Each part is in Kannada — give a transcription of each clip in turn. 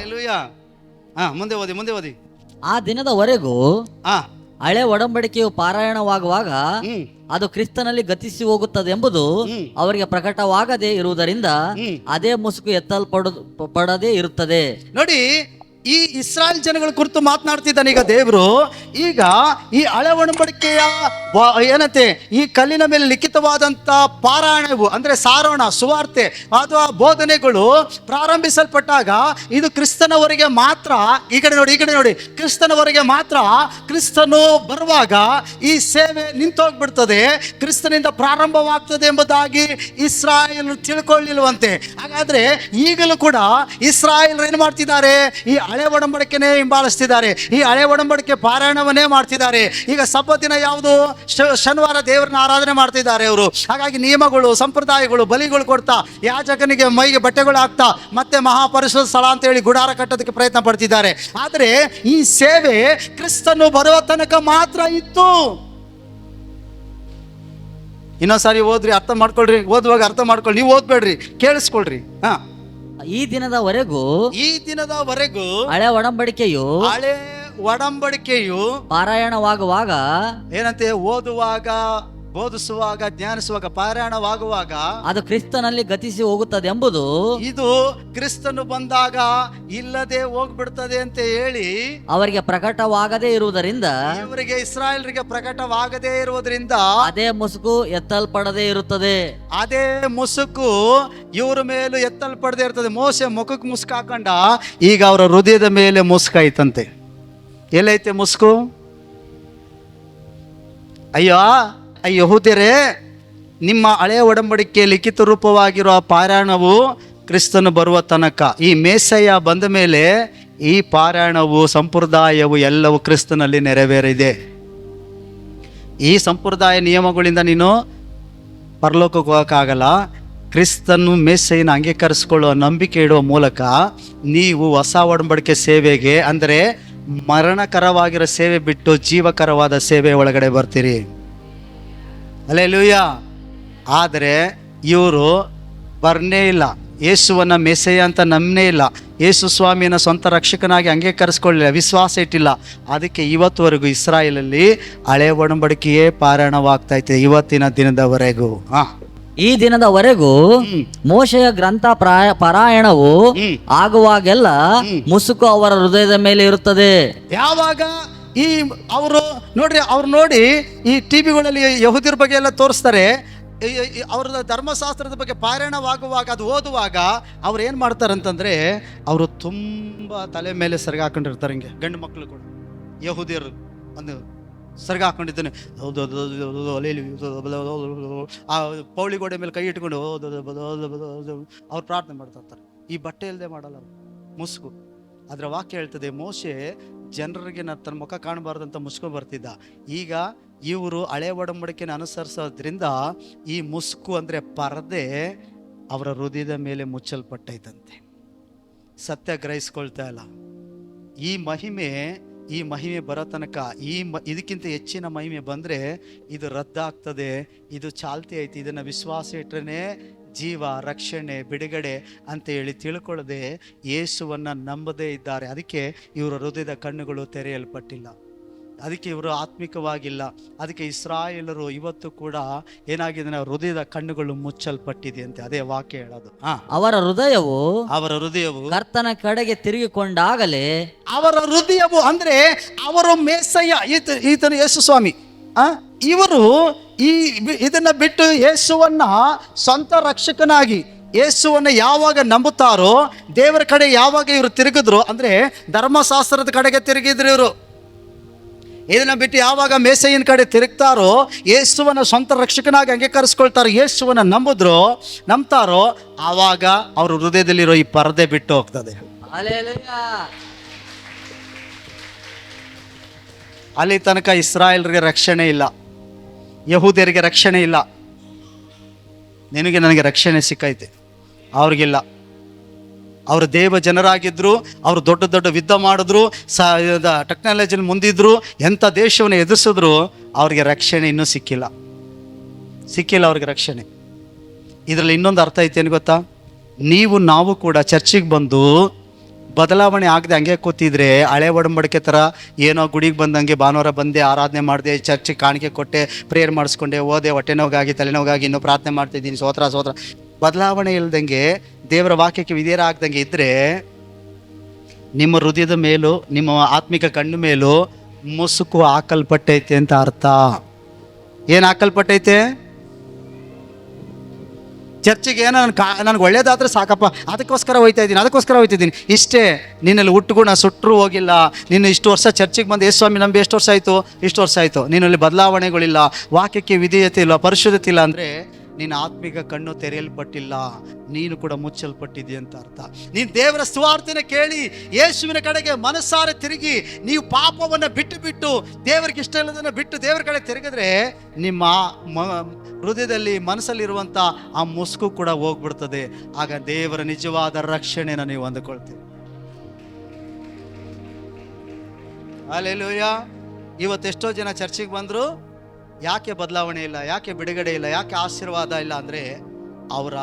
ಹಲ್ಲೆಲೂಯಾ. ಮುಂದೆ ಓದಿ. ಆ ದಿನದವರೆಗೂ ಹಳೆ ಒಡಂಬಡಿಕೆಯು ಪಾರಾಯಣವಾಗುವಾಗ ಅದು ಕ್ರಿಸ್ತನಲ್ಲಿ ಗತಿಸಿ ಹೋಗುತ್ತದೆ ಎಂಬುದು ಅವರಿಗೆ ಪ್ರಕಟವಾಗದೇ ಇರುವುದರಿಂದ ಅದೇ ಮುಸುಕು ಪಡದೇ ಇರುತ್ತದೆ. ನೋಡಿ, ಈ ಇಸ್ರಾಯೇಲ್ ಜನಗಳ ಕುರಿತು ಮಾತನಾಡ್ತಿದ್ದಾನೆ ಈಗ ದೇವರು. ಈಗ ಈ ಹಳೆ ಒಡಂಬಡಿಕೆಯ ಏನಂತೆ ಈ ಕಲ್ಲಿನ ಮೇಲೆ ಲಿಖಿತವಾದಂಥ ಪಾರಾಯಣವು ಅಂದರೆ ಸಾರೋಣ ಸುವಾರ್ತೆ ಅಥವಾ ಬೋಧನೆಗಳು ಪ್ರಾರಂಭಿಸಲ್ಪಟ್ಟಾಗ ಇದು ಕ್ರಿಸ್ತನವರೆಗೆ ಮಾತ್ರ. ಈ ಕಡೆ ನೋಡಿ, ಕ್ರಿಸ್ತನವರೆಗೆ ಮಾತ್ರ. ಕ್ರಿಸ್ತನು ಬರುವಾಗ ಈ ಸೇವೆ ನಿಂತೋಗ್ಬಿಡ್ತದೆ, ಕ್ರಿಸ್ತನಿಂದ ಪ್ರಾರಂಭವಾಗ್ತದೆ ಎಂಬುದಾಗಿ ಇಸ್ರಾಯೇಲ್ ತಿಳ್ಕೊಳ್ಳಿಲ್ವಂತೆ. ಹಾಗಾದ್ರೆ ಈಗಲೂ ಕೂಡ ಇಸ್ರಾಯೇಲ್ ಏನು ಮಾಡ್ತಿದ್ದಾರೆ? ಈ ಹಳೆ ಒಡಂಬಡಿಕೆನೇ ಹಿಂಬಾಲಿಸ್ತಿದ್ದಾರೆ, ಈ ಹಳೆ ಒಡಂಬಡಿಕೆ ಪಾರಾಯಣವನ್ನೇ ಮಾಡ್ತಿದ್ದಾರೆ. ಈಗ ಸಬ್ಬತ್ ದಿನ ಯಾವುದು? ಶನಿವಾರ ದೇವರನ್ನ ಆರಾಧನೆ ಮಾಡ್ತಿದ್ದಾರೆ ಅವರು. ಹಾಗಾಗಿ ನಿಯಮಗಳು, ಸಂಪ್ರದಾಯಗಳು, ಬಲಿಗಳು ಕೊಡ್ತಾ, ಯಾಜಕನಿಗೆ ಮೈಗೆ ಬಟ್ಟೆಗಳು ಹಾಕ್ತಾ, ಮತ್ತೆ ಮಹಾಪರಿಶುದ್ಧ ಸ್ಥಳ ಅಂತ ಹೇಳಿ ಗುಡಾರ ಕಟ್ಟೋದಕ್ಕೆ ಪ್ರಯತ್ನ ಪಡ್ತಿದ್ದಾರೆ. ಆದರೆ ಈ ಸೇವೆ ಕ್ರಿಸ್ತನು ಬರುವ ತನಕ ಮಾತ್ರ ಇತ್ತು. ಇನ್ನೊಂದ್ಸಾರಿ ಓದ್ರಿ, ಅರ್ಥ ಮಾಡ್ಕೊಳ್ರಿ. ಓದುವಾಗ ಅರ್ಥ ಮಾಡ್ಕೊಳ್ಳಿ, ನೀವು ಓದ್ಬೇಡ್ರಿ, ಕೇಳಿಸ್ಕೊಳ್ರಿ. ಈ ದಿನದವರೆಗೂ ಹಳೆ ಒಡಂಬಡಿಕೆಯು ಪಾರಾಯಣವಾಗುವಾಗ ಏನಂತೆ? ಓದುವಾಗ, ಬೋಧಿಸುವಾಗ, ಧ್ಯಾನಿಸುವಾಗ, ಪಾರಾಯಣವಾಗುವಾಗ ಅದು ಕ್ರಿಸ್ತನಲ್ಲಿ ಗತಿಸಿ ಹೋಗುತ್ತದೆ ಎಂಬುದು, ಇದು ಕ್ರಿಸ್ತನು ಬಂದಾಗ ಇಲ್ಲದೆ ಹೋಗ್ಬಿಡ್ತದೆ ಅಂತ ಹೇಳಿ ಅವರಿಗೆ ಪ್ರಕಟವಾಗದೇ ಇರುವುದರಿಂದ, ಇವರಿಗೆ ಇಸ್ರಾಯೇಲ್ರಿಗೆ ಪ್ರಕಟವಾಗದೇ ಇರುವುದರಿಂದ ಅದೇ ಮುಸುಕು ಎತ್ತಲ್ಪಡದೇ ಇರುತ್ತದೆ. ಅದೇ ಮುಸುಕು ಇವ್ರ ಮೇಲೂ ಎತ್ತಲ್ಪಡದೇ ಇರ್ತದೆ. ಮೋಸೆ ಮುಖಕ್ಕೆ ಮುಸುಕು ಹಾಕೊಂಡ, ಈಗ ಅವರ ಹೃದಯದ ಮೇಲೆ ಮುಸುಕಾಯ್ತಂತೆ. ಎಲ್ಲೈತೆ ಮುಸುಕು? ಅಯ್ಯೋ ಯೆಹೂದ್ಯರೇ, ನಿಮ್ಮ ಹಳೆಯ ಒಡಂಬಡಿಕೆ ಲಿಖಿತ ರೂಪವಾಗಿರುವ ಪಾರಾಯಣವು ಕ್ರಿಸ್ತನು ಬರುವ ತನಕ, ಈ ಮೇಸಯ್ಯ ಬಂದ ಮೇಲೆ ಈ ಪಾರಾಯಣವು, ಸಂಪ್ರದಾಯವು ಎಲ್ಲವೂ ಕ್ರಿಸ್ತನಲ್ಲಿ ನೆರವೇರಿದೆ. ಈ ಸಂಪ್ರದಾಯ ನಿಯಮಗಳಿಂದ ನೀನು ಪರಲೋಕಕ್ಕೆ ಹೋಗೋಕ್ಕಾಗಲ್ಲ. ಕ್ರಿಸ್ತನು ಮೇಸಯ್ಯನ ಅಂಗೀಕರಿಸಿಕೊಳ್ಳುವ ನಂಬಿಕೆ ಇಡುವ ಮೂಲಕ ನೀವು ಹೊಸ ಒಡಂಬಡಿಕೆ ಸೇವೆಗೆ, ಅಂದರೆ ಮರಣಕರವಾಗಿರೋ ಸೇವೆ ಬಿಟ್ಟು ಜೀವಕರವಾದ ಸೇವೆ ಒಳಗಡೆ ಬರ್ತೀರಿ. ಹಲ್ಲೆಲೂಯಾ. ಆದರೆ ಇವರು ಬರ್ನೇ ಇಲ್ಲ, ಯೇಸುವನ್ನ ಮೆಸ್ಸಯ್ಯ ಅಂತ ನಂಬನೇ ಇಲ್ಲ, ಯೇಸು ಸ್ವಾಮಿಯನ್ನು ಸ್ವಂತ ರಕ್ಷಕನಾಗಿ ಅಂಗೀಕರಿಸ್ಕೊಳ್ಳಿಲ್ಲ, ವಿಶ್ವಾಸ ಇಟ್ಟಿಲ್ಲ. ಅದಕ್ಕೆ ಇವತ್ತುವರೆಗೂ ಇಸ್ರಾಯೇಲಲ್ಲಿ ಹಳೆ ಒಡಂಬಡಿಕೆಯೇ ಪಾರಾಯಣವಾಗ್ತಾ ಇದೆ, ಇವತ್ತಿನ ದಿನದವರೆಗೂ. ಈ ದಿನದವರೆಗೂ ಮೋಶೆಯ ಗ್ರಂಥ ಪಾರಾಯಣವು ಆಗುವಾಗೆಲ್ಲ ಮುಸುಕು ಅವರ ಹೃದಯದ ಮೇಲೆ ಇರುತ್ತದೆ. ಯಾವಾಗ ಈ ಅವರು ನೋಡಿ ಈ ಟಿವಿಗಳಲ್ಲಿ ಯಹೂದ್ಯರ ಬಗ್ಗೆ ಎಲ್ಲ ತೋರಿಸ್ತಾರೆ. ಅವ್ರ ಧರ್ಮಶಾಸ್ತ್ರದ ಬಗ್ಗೆ ಪಾರಾಯಣವಾಗುವಾಗ, ಅದು ಓದುವಾಗ ಅವ್ರು ಏನು ಮಾಡ್ತಾರಂತಂದ್ರೆ, ಅವರು ತುಂಬ ತಲೆ ಮೇಲೆ ಸೆರಗ ಹಾಕೊಂಡಿರ್ತಾರೆ. ಹಿಂಗೆ ಗಂಡು ಮಕ್ಕಳು ಕೂಡ ಯಹೂದ್ಯರು ಒಂದು ಸೆರಗ ಹಾಕೊಂಡಿದ್ದಾನೆ, ಆ ಪೌಳಿ ಗೋಡೆ ಮೇಲೆ ಕೈ ಇಟ್ಕೊಂಡು ಅವ್ರು ಪ್ರಾರ್ಥನೆ ಮಾಡ್ತಾ ಇರ್ತಾರೆ. ಈ ಬಟ್ಟೆ ಇಲ್ಲದೆ ಮಾಡಲ್ಲ, ಮುಸುಕು. ಅದರ ವಾಕ್ಯ ಹೇಳ್ತದೆ, ಮೋಶೆ ಜನರಿಗೆ ತನ್ನ ಮುಖ ಕಾಣಬಾರ್ದಂತ ಮುಸ್ಕೊ ಬರ್ತಿದ್ದ. ಈಗ ಇವರು ಹಳೆ ಒಡಂಬಡಿಕೆನ ಅನುಸರಿಸೋದ್ರಿಂದ ಈ ಮುಸುಕು ಅಂದರೆ ಪರದೆ ಅವರ ಹೃದಯದ ಮೇಲೆ ಮುಚ್ಚಲ್ಪಟ್ಟೈತಂತೆ. ಸತ್ಯ ಗ್ರಹಿಸ್ಕೊಳ್ತಾ ಇಲ್ಲ. ಈ ಮಹಿಮೆ ಬರೋ ತನಕ ಇದಕ್ಕಿಂತ ಹೆಚ್ಚಿನ ಮಹಿಮೆ ಬಂದರೆ ಇದು ರದ್ದಾಗ್ತದೆ, ಇದು ಚಾಲ್ತಿ ಐತಿ. ಇದನ್ನು ವಿಶ್ವಾಸ ಇಟ್ಟರೆ ಜೀವ, ರಕ್ಷಣೆ, ಬಿಡುಗಡೆ ಅಂತ ಹೇಳಿ ತಿಳ್ಕೊಳ್ಳದೆ ಯೇಸುವನ್ನು ನಂಬದೇ ಇದ್ದಾರೆ. ಅದಕ್ಕೆ ಇವರ ಹೃದಯದ ಕಣ್ಣುಗಳು ತೆರೆಯಲ್ಪಟ್ಟಿಲ್ಲ, ಅದಕ್ಕೆ ಇವರು ಆತ್ಮಿಕವಾಗಿಲ್ಲ. ಅದಕ್ಕೆ ಇಸ್ರಾಯೇಲರು ಇವತ್ತು ಕೂಡ ಏನಾಗಿದೆ, ಹೃದಯದ ಕಣ್ಣುಗಳು ಮುಚ್ಚಲ್ಪಟ್ಟಿದೆ ಅಂತ ಅದೇ ವಾಕ್ಯ ಹೇಳೋದು. ಅವರ ಹೃದಯವು ಕರ್ತನ ಕಡೆಗೆ ತಿರುಗಿಕೊಂಡಾಗಲೇ, ಅವರ ಹೃದಯವು ಅಂದ್ರೆ ಅವರು ಮೇಸಯ್ಯ, ಈತನು ಯೇಸು ಸ್ವಾಮಿ, ಇವರು ಇದನ್ನ ಬಿಟ್ಟು ಯೇಸುವನ್ನ ಸ್ವಂತ ರಕ್ಷಕನಾಗಿ, ಯೇಸುವನ್ನು ಯಾವಾಗ ನಂಬುತ್ತಾರೋ, ದೇವರ ಕಡೆ ಯಾವಾಗ ಇವರು ತಿರುಗಿದ್ರು, ಅಂದ್ರೆ ಧರ್ಮಶಾಸ್ತ್ರದ ಕಡೆಗೆ ತಿರುಗಿದ್ರು ಇವರು. ಇದನ್ನ ಬಿಟ್ಟು ಯಾವಾಗ ಮೇಸಯ್ಯನ ಕಡೆ ತಿರುಗ್ತಾರೋ, ಯೇಸುವನ್ನು ಸ್ವಂತ ರಕ್ಷಕನಾಗಿ ಅಂಗೀಕರಿಸ್ಕೊಳ್ತಾರೋ, ಯೇಸುವನ್ನು ನಂಬ್ತಾರೋ, ಆವಾಗ ಅವ್ರ ಹೃದಯದಲ್ಲಿರೋ ಈ ಪರದೆ ಬಿಟ್ಟು ಹೋಗ್ತದೆ. ಅಲ್ಲಿ ತನಕ ಇಸ್ರಾಯೇಲ್ರಿಗೆ ರಕ್ಷಣೆ ಇಲ್ಲ, ಯಹೂದ್ಯರಿಗೆ ರಕ್ಷಣೆ ಇಲ್ಲ. ನನಗೆ ರಕ್ಷಣೆ ಸಿಕ್ಕೈತೆ, ಅವ್ರಿಗಿಲ್ಲ. ಅವರು ದೇವ ಜನರಾಗಿದ್ದರು, ಅವರು ದೊಡ್ಡ ದೊಡ್ಡ ಯುದ್ಧ ಮಾಡಿದ್ರು, ಟೆಕ್ನಾಲಜಿಲಿ ಮುಂದಿದ್ರು, ಎಂಥ ದೇಶವನ್ನು ಎದುರಿಸಿದ್ರು, ಅವ್ರಿಗೆ ರಕ್ಷಣೆ ಇನ್ನೂ ಸಿಕ್ಕಿಲ್ಲ ಅವ್ರಿಗೆ ರಕ್ಷಣೆ. ಇದರಲ್ಲಿ ಇನ್ನೊಂದು ಅರ್ಥ ಐತೆ ಏನು ಗೊತ್ತಾ? ನಾವು ಕೂಡ ಚರ್ಚಿಗೆ ಬಂದು ಬದಲಾವಣೆ ಆಗದೆ ಹಂಗೆ ಕೂತಿದ್ರೆ ಹಳೆ ಒಡಂಬಡಿಕೆ ಥರ ಏನೋ ಗುಡಿಗೆ ಬಂದಂಗೆ ಭಾನುವಾರ ಬಂದೆ, ಆರಾಧನೆ ಮಾಡಿದೆ, ಚರ್ಚಿಗೆ ಕಾಣಿಕೆ ಕೊಟ್ಟೆ, ಪ್ರೇಯರ್ ಮಾಡಿಸ್ಕೊಂಡೆ, ಓದೆ, ಹೊಟ್ಟೆ ನೋವಾಗಿ ತಲೆನೋವಾಗಿ ಇನ್ನೂ ಪ್ರಾರ್ಥನೆ ಮಾಡ್ತಿದ್ದೀನಿ, ಸೋತ್ರ ಬದಲಾವಣೆ ಇಲ್ದಂಗೆ ದೇವರ ವಾಕ್ಯಕ್ಕೆ ವಿಧೇಯರ ಆಗ್ದಂಗೆ ಇದ್ದರೆ ನಿಮ್ಮ ಹೃದಯದ ಮೇಲೂ ನಿಮ್ಮ ಆತ್ಮಿಕ ಕಣ್ಣು ಮೇಲೂ ಮುಸುಕು ಹಾಕಲ್ಪಟ್ಟೈತೆ ಅಂತ ಅರ್ಥ. ಏನು ಹಾಕಲ್ಪಟ್ಟೈತೆ? ಚರ್ಚಿಗೆ ಏನೋ ನನಗೆ ಒಳ್ಳೇದಾದ್ರೆ ಸಾಕಪ್ಪ, ಅದಕ್ಕೋಸ್ಕರ ಹೋಯ್ತಿದ್ದೀನಿ ಇಷ್ಟೇ. ನಿನ್ನಲ್ಲಿ ಹುಟ್ಟುಗುಣ ಸುಟ್ಟರು ಹೋಗಿಲ್ಲ. ನೀನು ಇಷ್ಟು ವರ್ಷ ಚರ್ಚಿಗೆ ಬಂದು ಸ್ವಾಮಿ ನಂಬಿ ಎಷ್ಟು ವರ್ಷ ಆಯಿತು, ನಿನ್ನಲ್ಲಿ ಬದಲಾವಣೆಗಳಿಲ್ಲ, ವಾಕ್ಯಕ್ಕೆ ವಿಧೇಯತೆ ಇಲ್ಲ, ಪರಿಶುದ್ಧತೆ ಇಲ್ಲ ಅಂದರೆ ನಿನ್ನ ಆತ್ಮಿಕ ಕಣ್ಣು ತೆರೆಯಲ್ಪಟ್ಟಿಲ್ಲ, ನೀನು ಕೂಡ ಮುಚ್ಚಲ್ಪಟ್ಟಿದ್ದೀಯ ಅಂತ ಅರ್ಥ. ನೀನು ದೇವರ ಸುವಾರ್ತೆನ ಕೇಳಿ ಯೇಸುವಿನ ಕಡೆಗೆ ಮನಸ್ಸಾರೆ ತಿರುಗಿ ನೀವು ಪಾಪವನ್ನು ಬಿಟ್ಟು ದೇವರಿಗೆ ಇಷ್ಟ ಇಲ್ಲದನ್ನು ಬಿಟ್ಟು ದೇವರ ಕಡೆ ತಿರುಗಿದ್ರೆ ನಿಮ್ಮ ಹೃದಯದಲ್ಲಿ ಮನಸ್ಸಲ್ಲಿರುವಂಥ ಆ ಮುಸುಕು ಕೂಡ ಹೋಗ್ಬಿಡ್ತದೆ. ಆಗ ದೇವರ ನಿಜವಾದ ರಕ್ಷಣೆನ ನೀವು ಅಂದುಕೊಳ್ತೀವಿ. ಹಲ್ಲೆಲೂಯಾ. ಇವತ್ತೆಷ್ಟೋ ಜನ ಚರ್ಚಿಗೆ ಬಂದರು, ಯಾಕೆ ಬದಲಾವಣೆ ಇಲ್ಲ, ಯಾಕೆ ಬಿಡುಗಡೆ ಇಲ್ಲ, ಯಾಕೆ ಆಶೀರ್ವಾದ ಇಲ್ಲ ಅಂದರೆ ಅವರ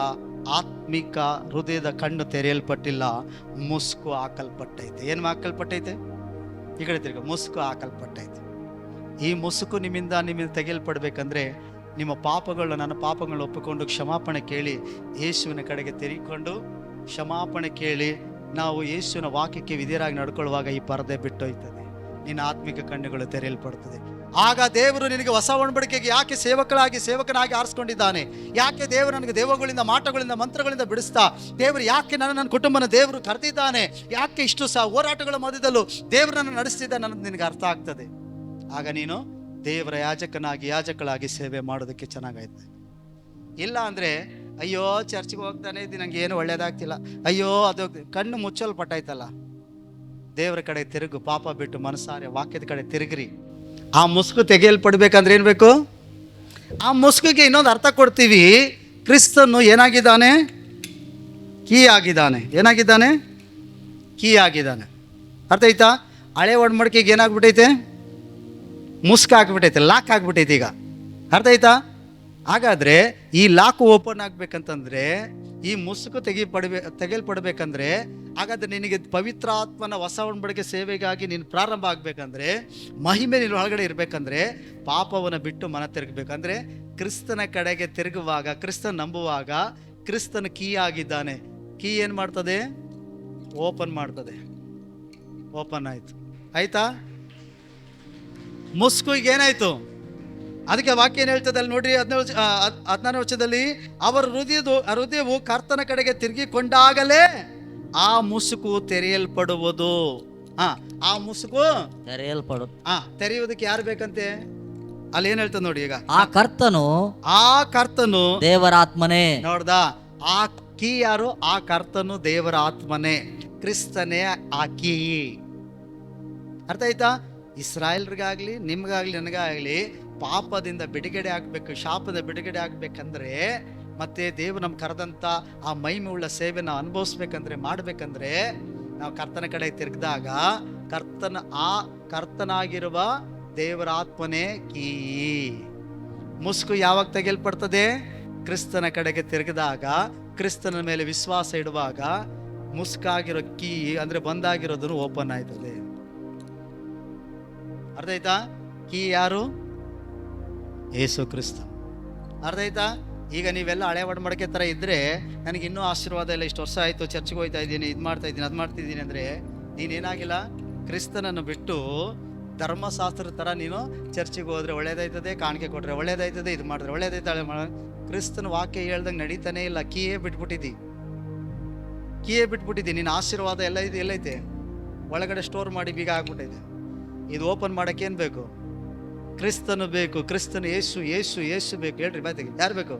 ಆತ್ಮಿಕ ಹೃದಯದ ಕಣ್ಣು ತೆರೆಯಲ್ಪಟ್ಟಿಲ್ಲ, ಮುಸುಕು ಹಾಕಲ್ಪಟ್ಟೈತೆ. ಏನು ಹಾಕಲ್ಪಟ್ಟೈತೆ? ಈ ಕಡೆ ತಿರ್ಗ ಮುಸುಕು ಹಾಕಲ್ಪಟ್ಟೈತೆ. ಈ ಮುಸುಕು ನಿಮ್ಮಿಂದ ತೆಗೆಯಲ್ಪಡ್ಬೇಕಂದ್ರೆ ನಿಮ್ಮ ಪಾಪಗಳನ್ನ, ನನ್ನ ಪಾಪಗಳನ್ನ ಒಪ್ಪಿಕೊಂಡು ಕ್ಷಮಾಪಣೆ ಕೇಳಿ ಯೇಸುವಿನ ಕಡೆಗೆ ತಿರುಗಿಕೊಂಡು ಕ್ಷಮಾಪಣೆ ಕೇಳಿ ನಾವು ಯೇಸುವಿನ ವಾಕ್ಯಕ್ಕೆ ವಿಧೇಯರಾಗಿ ನಡ್ಕೊಳ್ಳುವಾಗ ಈ ಪರದೆ ಬಿಟ್ಟೋಯ್ತದೆ, ನಿನ್ನ ಆತ್ಮಿಕ ಕಣ್ಣುಗಳು ತೆರೆಯಲ್ಪಡ್ತದೆ. ಆಗ ದೇವರು ನಿನಗೆ ಹೊಸ ಒಡಂಬಡಿಕೆಗೆ ಯಾಕೆ ಸೇವಕನಾಗಿ ಆರಿಸ್ಕೊಂಡಿದ್ದಾನೆ, ಯಾಕೆ ದೇವರು ನನಗೆ ದೇವಗಳಿಂದ, ಮಾಟಗಳಿಂದ, ಮಂತ್ರಗಳಿಂದ ಬಿಡಿಸ್ತಾ, ದೇವರು ಯಾಕೆ ನನ್ನ ಕುಟುಂಬನ ದೇವರು ಕರೆದಿದ್ದಾನೆ, ಯಾಕೆ ಇಷ್ಟು ಹೋರಾಟಗಳ ಮಧ್ಯದಲ್ಲೂ ದೇವರು ನನ್ನ ನಡೆಸ್ತಿದ್ದಾನೆ ಅನ್ನೋದು ನಿನಗೆ ಅರ್ಥ ಆಗ್ತದೆ. ಆಗ ನೀನು ದೇವರ ಯಾಜಕಳಾಗಿ ಸೇವೆ ಮಾಡೋದಕ್ಕೆ ಚೆನ್ನಾಗೈತೆ. ಇಲ್ಲ ಅಂದರೆ ಅಯ್ಯೋ ಚರ್ಚಿಗೆ ಹೋಗ್ತಾನೆ ಇದ್ದೀನಿ, ನನಗೆ ಏನು ಒಳ್ಳೇದಾಗ್ತಿಲ್ಲ, ಅಯ್ಯೋ ಅದು ಕಣ್ಣು ಮುಚ್ಚಲ್ಪಟ್ಟಾಯ್ತಲ್ಲ. ದೇವರ ಕಡೆ ತಿರುಗು, ಪಾಪ ಬಿಟ್ಟು ಮನಸಾರೆ ವಾಕ್ಯದ ಕಡೆ ತಿರುಗ್ರಿ. ಆ ಮುಸುಕು ತೆಗೆಯಲ್ಪಡ್ಬೇಕಂದ್ರೆ ಏನು ಬೇಕು? ಆ ಮುಸುಕಿಗೆ ಇನ್ನೊಂದು ಅರ್ಥ ಕೊಡ್ತೀವಿ. ಕ್ರಿಸ್ತನು ಏನಾಗಿದ್ದಾನೆ? ಕೀ ಆಗಿದ್ದಾನೆ. ಏನಾಗಿದ್ದಾನೆ? ಕೀ ಆಗಿದ್ದಾನೆ. ಅರ್ಥ ಆಯ್ತಾ? ಹಳೆ ಒಡಂಬಡಿಕೆಗೆ ಏನಾಗ್ಬಿಟ್ಟೈತೆ? ಮುಸುಕು ಹಾಕ್ಬಿಟ್ಟೈತೆ, ಲಾಕ್ ಆಗಿಬಿಟ್ಟೈತೆ ಈಗ. ಅರ್ಥ ಆಯ್ತಾ? ಹಾಗಾದರೆ ಈ ಲಾಕ್ ಓಪನ್ ಆಗಬೇಕಂತಂದರೆ, ಈ ಮುಸುಕು ತೆಗೆಯಲ್ಪಡಬೇಕಂದ್ರೆ, ಹಾಗಾದರೆ ನಿನಗೆ ಪವಿತ್ರ ಆತ್ಮನ ಹೊಸ ಒಡಂಬಡಿಕೆ ಸೇವೆಗಾಗಿ ನೀನು ಪ್ರಾರಂಭ ಆಗಬೇಕಂದ್ರೆ, ಮಹಿಮೆ ನೀನು ಒಳಗಡೆ ಇರಬೇಕಂದ್ರೆ, ಪಾಪವನ್ನು ಬಿಟ್ಟು ಮನ ತಿರುಗಬೇಕಂದ್ರೆ, ಕ್ರಿಸ್ತನ ಕಡೆಗೆ ತಿರುಗುವಾಗ, ಕ್ರಿಸ್ತನ ನಂಬುವಾಗ, ಕ್ರಿಸ್ತನ ಕೀ ಆಗಿದ್ದಾನೆ. ಕೀ ಏನು ಮಾಡ್ತದೆ? ಓಪನ್ ಮಾಡ್ತದೆ. ಓಪನ್ ಆಯಿತು. ಆಯಿತಾ? ಮುಸುಕಿಗೆ ಏನಾಯಿತು? ಅದಕ್ಕೆ ವಾಕ್ಯ ಏನು ಹೇಳ್ತದೆ ಅಲ್ಲಿ ನೋಡ್ರಿ, 14ನೇ ವಚನದಲ್ಲಿ, ಅವರ ಹೃದಯವು ಕರ್ತನ ಕಡೆಗೆ ತಿರುಗಿಕೊಂಡಾಗಲೇ ಆ ಮುಸುಕು ತೆರೆಯಲ್ಪಡುವುದು. ಆ ಮುಸುಕು ತೆರೆಯುವುದಕ್ಕೆ ಯಾರು ಬೇಕಂತೆ? ಅಲ್ಲಿ ಏನ್ ಹೇಳ್ತದೆ ನೋಡಿ. ಈಗ ಆ ಕರ್ತನು ದೇವರಾತ್ಮನೇ. ನೋಡ್ದ? ಆ ಕೀ ಯಾರು? ಆ ಕರ್ತನು ದೇವರ ಆತ್ಮನೇ, ಕ್ರಿಸ್ತನೇ ಆ ಕೀ. ಅರ್ಥ ಆಯ್ತಾ? ಇಸ್ರಾಯೇಲ್ರಿಗಾಗ್ಲಿ, ನಿಮ್ಗಾಗ್ಲಿ, ನನಗಾಗ್ಲಿ ಪಾಪದಿಂದ ಬಿಡುಗಡೆ ಆಗ್ಬೇಕು, ಶಾಪದ ಬಿಡುಗಡೆ ಆಗ್ಬೇಕಂದ್ರೆ, ಮತ್ತೆ ದೇವರು ನಮ್ಗೆ ಕರೆದಂಥ ಆ ಮಹಿಮೆ ಉಳ್ಳ ಸೇವೆನ ಅನುಭವಿಸ್ಬೇಕಂದ್ರೆ, ಮಾಡ್ಬೇಕಂದ್ರೆ, ನಾವು ಕರ್ತನ ಕಡೆ ತಿರುಗಿದಾಗ ಕರ್ತನಾಗಿರುವ ದೇವರ ಆತ್ಮನೇ ಕೀ. ಮುಸುಕು ಯಾವಾಗ ತೆಗೆಯಲ್ಪಡ್ತದೆ? ಕ್ರಿಸ್ತನ ಕಡೆಗೆ ತಿರುಗಿದಾಗ, ಕ್ರಿಸ್ತನ ಮೇಲೆ ವಿಶ್ವಾಸ ಇಡುವಾಗ ಮುಸುಕಾಗಿರೋ ಕೀ ಅಂದ್ರೆ ಬಂದಾಗಿರೋದನ್ನು ಓಪನ್ ಆಯ್ತದೆ. ಅರ್ಥ ಆಯ್ತಾ? ಕೀ ಯಾರು? ಯೇಸು ಕ್ರಿಸ್ತ. ಅರ್ಥ ಆಯ್ತಾ? ಈಗ ನೀವೆಲ್ಲ ಹಳೆ ಒಡಂಬಡಿಕೆ ಥರ ಇದ್ದರೆ, ನನಗೆ ಇನ್ನೂ ಆಶೀರ್ವಾದ ಇಲ್ಲ, ಇಷ್ಟು ವರ್ಷ ಆಯಿತು, ಚರ್ಚಿಗೆ ಹೋಗ್ತಾ ಇದ್ದೀನಿ, ಇದು ಮಾಡ್ತಾ ಇದ್ದೀನಿ, ಅದು ಮಾಡ್ತಿದ್ದೀನಿ ಅಂದರೆ, ನೀನೇನಾಗಿಲ್ಲ, ಕ್ರಿಸ್ತನನ್ನು ಬಿಟ್ಟು ಧರ್ಮಶಾಸ್ತ್ರದ ಥರ ನೀನು ಚರ್ಚಿಗೆ ಹೋದರೆ ಒಳ್ಳೇದಾಯ್ತದೆ, ಕಾಣಿಕೆ ಕೊಟ್ಟರೆ ಒಳ್ಳೇದಾಯ್ತದೆ, ಇದು ಮಾಡಿದ್ರೆ ಒಳ್ಳೇದಾಯ್ತಾಳೆ. ಕ್ರಿಸ್ತನ ವಾಕ್ಯ ಹೇಳ್ದಂಗೆ ನಡೀತಾನೆ ಇಲ್ಲ. ಕೀಯೇ ಬಿಟ್ಬಿಟ್ಟಿದ್ದಿ. ನಿನ್ನ ಆಶೀರ್ವಾದ ಎಲ್ಲ ಇದು ಎಲ್ಲೈತೆ? ಒಳಗಡೆ ಸ್ಟೋರ್ ಮಾಡಿ ಬೀಗ ಆಗ್ಬಿಟ್ಟಿದೆ. ಇದು ಓಪನ್ ಮಾಡೋಕ್ಕೆ ಏನು ಬೇಕು? ಕ್ರಿಸ್ತನು ಬೇಕು. ಕ್ರಿಸ್ತನು ಯೇಸು ಬೇಕು. ಹೇಳ್ರಿ ಬಾಯ್ತಿಗೆ, ಯಾರು ಬೇಕು?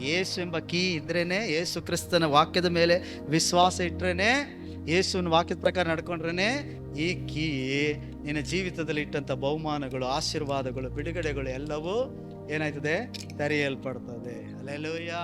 ಯೇಸು ಎಂಬ ಕೀ ಇದ್ರೇನೆ, ಯೇಸು ಕ್ರಿಸ್ತನ ವಾಕ್ಯದ ಮೇಲೆ ವಿಶ್ವಾಸ ಇಟ್ರೇನೆ, ಯೇಸುವಿನ ವಾಕ್ಯದ ಪ್ರಕಾರ ನಡ್ಕೊಂಡ್ರೇನೆ ಈ ಕೀ ನಿನ್ನ ಜೀವಿತದಲ್ಲಿ ಇಟ್ಟಂಥ ಬಹುಮಾನಗಳು, ಆಶೀರ್ವಾದಗಳು, ಬಿಡುಗಡೆಗಳು ಎಲ್ಲವೂ ಏನಾಯ್ತದೆ? ತೆರೆಯಲ್ಪಡ್ತದೆ. ಹಲ್ಲೆಲೂಯಾ.